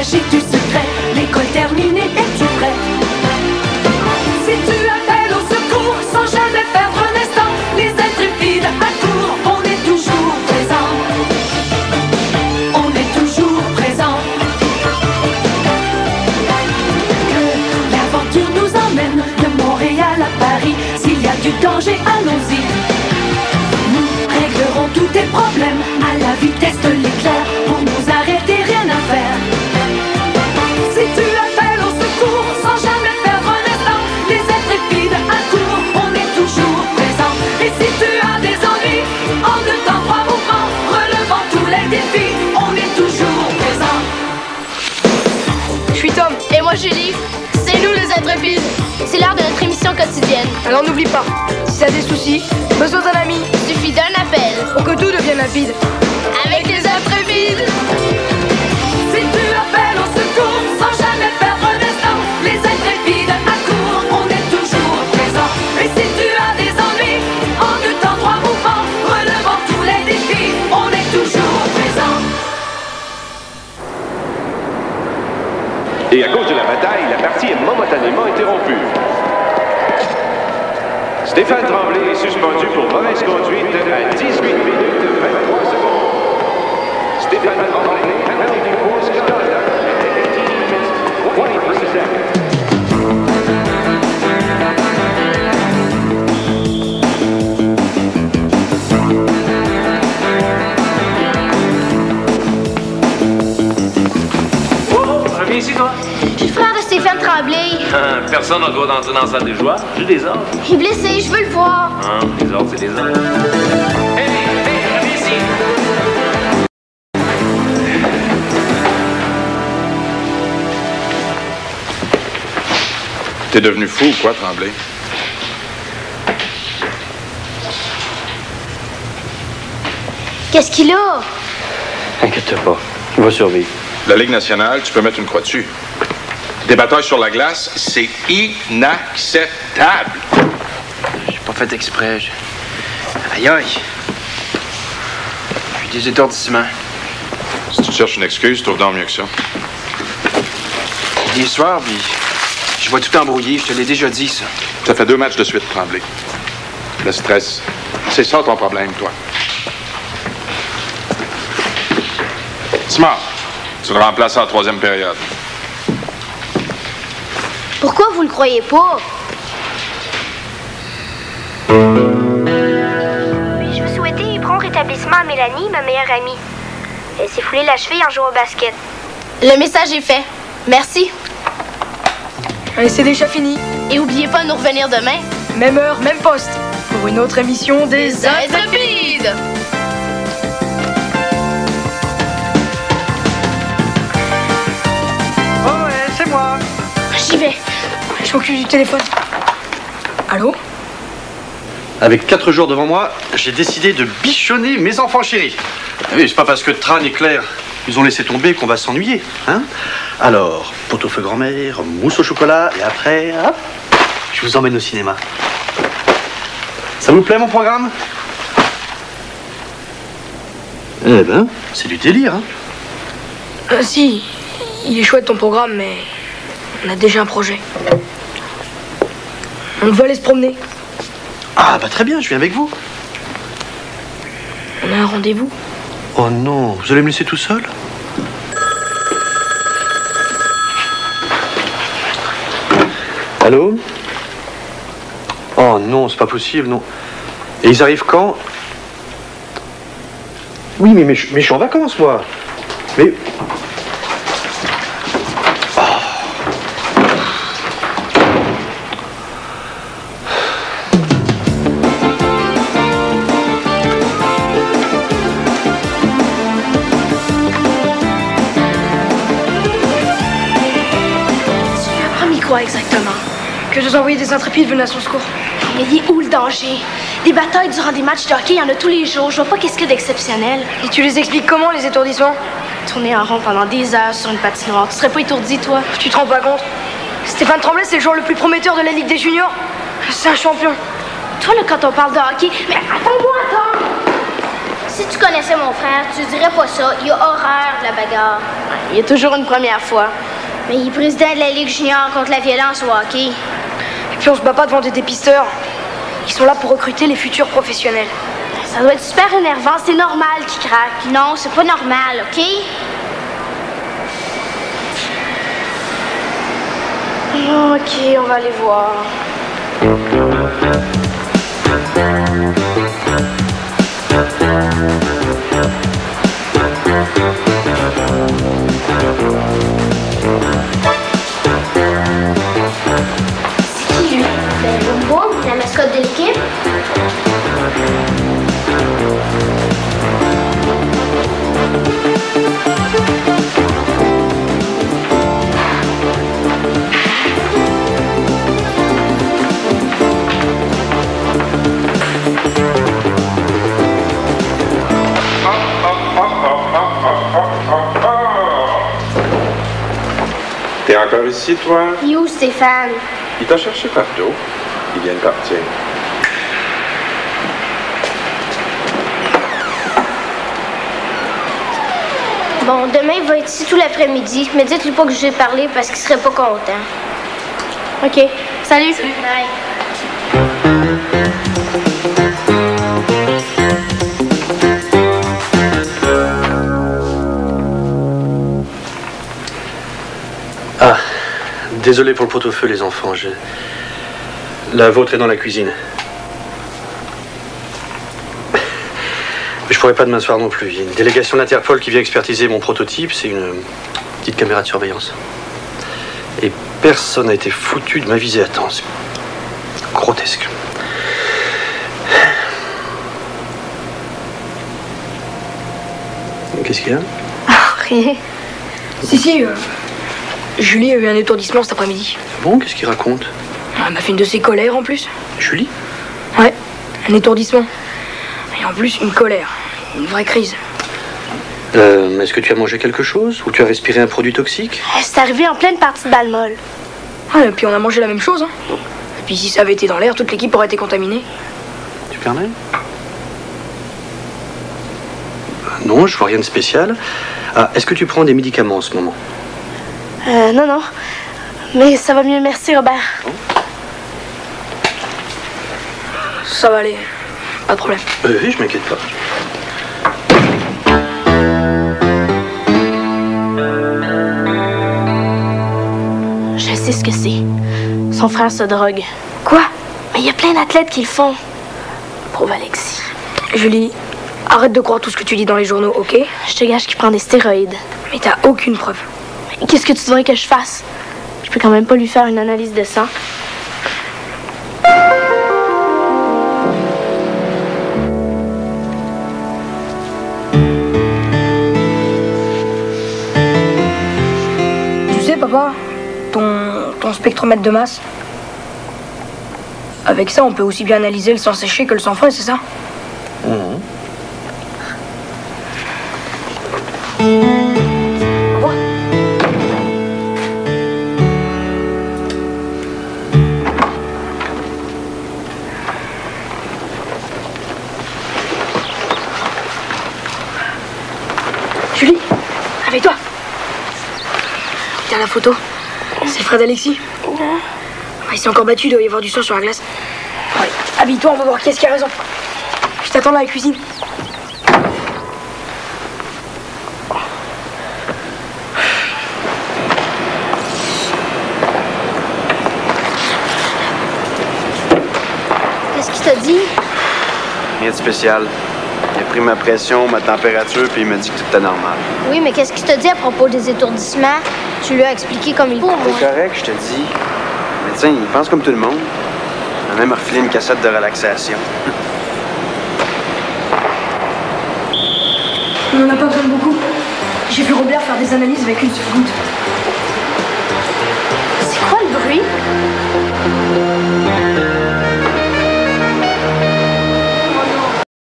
s'agit du secret. L'école terminée, es-tu prêt? Si tu appelles au secours sans jamais perdre un instant, les intrépides accourent, on est toujours présent. On est toujours présent. Que l'aventure nous emmène de Montréal à Paris. S'il y a du danger, allons-y. Nous réglerons tous tes problèmes à la vitesse de l'éclair. Pour nous arrêter, rien à faire. Si tu appelles au secours sans jamais perdre un instant, les intrépides accourent, on est toujours présent. Et si tu as des ennuis, en 2 temps 3 mouvements, relevant tous les défis, on est toujours présent. Je suis Tom. Et moi Julie. C'est nous les intrépides. C'est l'heure de notre émission quotidienne. Alors n'oublie pas, si t'as des soucis, besoin d'un ami, Suffit d'un appel. pour que tout devienne rapide. Avec les intrépides. Si tu appelles au secours sans jamais perdre un instant, les intrépides accourent, on est toujours présent. Et si tu as des ennuis, en 2 temps 3 mouvements, relevant tous les défis, on est toujours présent. Et à cause de la bataille, la partie est momentanément interrompue. Stéphane Tremblay est suspendu pour mauvaise conduite à 18 minutes 23 secondes. Stéphane Tremblay, penalty for misconduct at 18 minutes 23 seconds. Reviens ici, toi. Je suis le frère de Stéphane Tremblay. Personne n'a le droit d'entrer dans la salle des joueurs. J'ai des ordres. Il est blessé, je veux le voir. Les ordres, c'est des ordres. Hey, reviens ici. T'es devenu fou ou quoi, Tremblay? Qu'est-ce qu'il a? Inquiète pas, il va survivre. La Ligue nationale, tu peux mettre une croix dessus. Des batailles sur la glace, c'est inacceptable. J'ai pas fait exprès. Aïe aïe. J'ai des étourdissements. Si tu cherches une excuse, trouve donc mieux que ça. Des soirs, puis je vois tout embrouillé. Je te l'ai déjà dit, ça. Ça fait 2 matchs de suite, Tremblay. Le stress, c'est ça ton problème, toi. Smart, tu le remplaces en 3e période. Pourquoi vous le croyez pas? Puis-je vous souhaiter prompt rétablissement à Mélanie, ma meilleure amie. Elle s'est foulée la cheville en jouant au basket. Le message est fait. Merci. Allez, c'est déjà fini. Et oubliez pas de nous revenir demain. Même heure, même poste. Pour une autre émission des Intrépides! Oh ouais, c'est moi. J'y vais. Je m'occupe du téléphone. Allô? Avec 4 jours devant moi, j'ai décidé de bichonner mes enfants chéris. Ah oui, c'est pas parce que Tran et Claire ils ont laissé tomber qu'on va s'ennuyer, hein? Alors, pot-au-feu grand-mère, mousse au chocolat, et après, hop, je vous emmène au cinéma. Ça vous plaît, mon programme? Eh ben, c'est du délire, hein? Si, il est chouette ton programme, mais on a déjà un projet. On veut aller se promener. Ah, bah très bien, je viens avec vous. On a un rendez-vous. Oh non, vous allez me laisser tout seul? Allô? Oh non, c'est pas possible, non. Et ils arrivent quand? Oui, mais je suis en vacances, moi. Mais... Exactement. Que deux envoyés des intrépides venaient à son secours. Mais il est où le danger? Des batailles durant des matchs de hockey, il y en a tous les jours. Je vois pas qu'est-ce qu'il y a d'exceptionnel. Et tu les expliques comment, les étourdissements? Tourner en rond pendant des heures sur une patinoire. Tu serais pas étourdi, toi? Tu te rends pas compte? Stéphane Tremblay, c'est le joueur le plus prometteur de la Ligue des Juniors. C'est un champion. Toi, là, quand on parle de hockey... Mais attends-moi, attends! Si tu connaissais mon frère, tu dirais pas ça. Il a horreur de la bagarre. Il y a toujours une première fois. Mais il est président de la Ligue junior contre la violence au hockey. Et puis on se bat pas devant des dépisteurs. Ils sont là pour recruter les futurs professionnels. Ça doit être super énervant, c'est normal qu'il craque. Non, c'est pas normal, OK? Ok, on va aller voir. C'est qui, lui? Ben, Bumbo, la mascotte de l'équipe. T'es encore ici, toi? Il est où, Stéphane? Il t'a cherché partout. Il vient de partir. Bon, demain, il va être ici tout l'après-midi. Mais dites-lui pas que je vais parler parce qu'il serait pas content. OK. Salut. Bye. Ah, désolé pour le pot-au-feu, les enfants. La vôtre est dans la cuisine. Mais je pourrais pas demain soir non plus. Il y a une délégation d'Interpol qui vient expertiser mon prototype. C'est une petite caméra de surveillance. Et personne n'a été foutu de m'aviser à temps. C'est grotesque. Qu'est-ce qu'il y a? Rien. Si, Julie a eu un étourdissement cet après-midi. Bon, qu'est-ce qu'il raconte? Elle m'a fait une de ses colères en plus. Julie? Ouais, un étourdissement. Et en plus, une colère. Une vraie crise. Est-ce que tu as mangé quelque chose? Ou tu as respiré un produit toxique? C'est arrivé en pleine partie de balle molle. Ah, et puis on a mangé la même chose, hein. Et puis si ça avait été dans l'air, toute l'équipe aurait été contaminée. Tu permets? Non, je vois rien de spécial. Ah, est-ce que tu prends des médicaments en ce moment? Non. Mais ça va mieux, merci, Robert. Ça va aller. Pas de problème. Oui, je m'inquiète pas. Je sais ce que c'est. Son frère se drogue. Quoi? Mais il y a plein d'athlètes qui le font. Pauvre Alexis. Julie, arrête de croire tout ce que tu dis dans les journaux, ok? Je te gage qu'il prend des stéroïdes. Mais t'as aucune preuve. Mais qu'est-ce que tu voudrais que je fasse? Je peux quand même pas lui faire une analyse de sang. Tu sais, papa, ton spectromètre de masse, avec ça, on peut aussi bien analyser le sang séché que le sang frais, c'est ça? Julie, réveille-toi. Regarde la photo. C'est Fred Alexis. Il s'est encore battu, il doit y avoir du sang sur la glace. Allez, habille-toi, on va voir qui est-ce qui a raison. Je t'attends dans la cuisine. Qu'est-ce qu'il t'a dit? Rien de spécial. Il a pris ma pression, ma température, puis il m'a dit que tout était normal. Oui, mais qu'est-ce qu'il t'a dit à propos des étourdissements? Tu lui as expliqué comme il faut, moi. C'est correct, je te dis. Le médecin, il pense comme tout le monde. Il m'a même refilé une cassette de relaxation. On n'en a pas besoin de beaucoup. J'ai vu Robert faire des analyses avec une seule goutte. C'est quoi le bruit?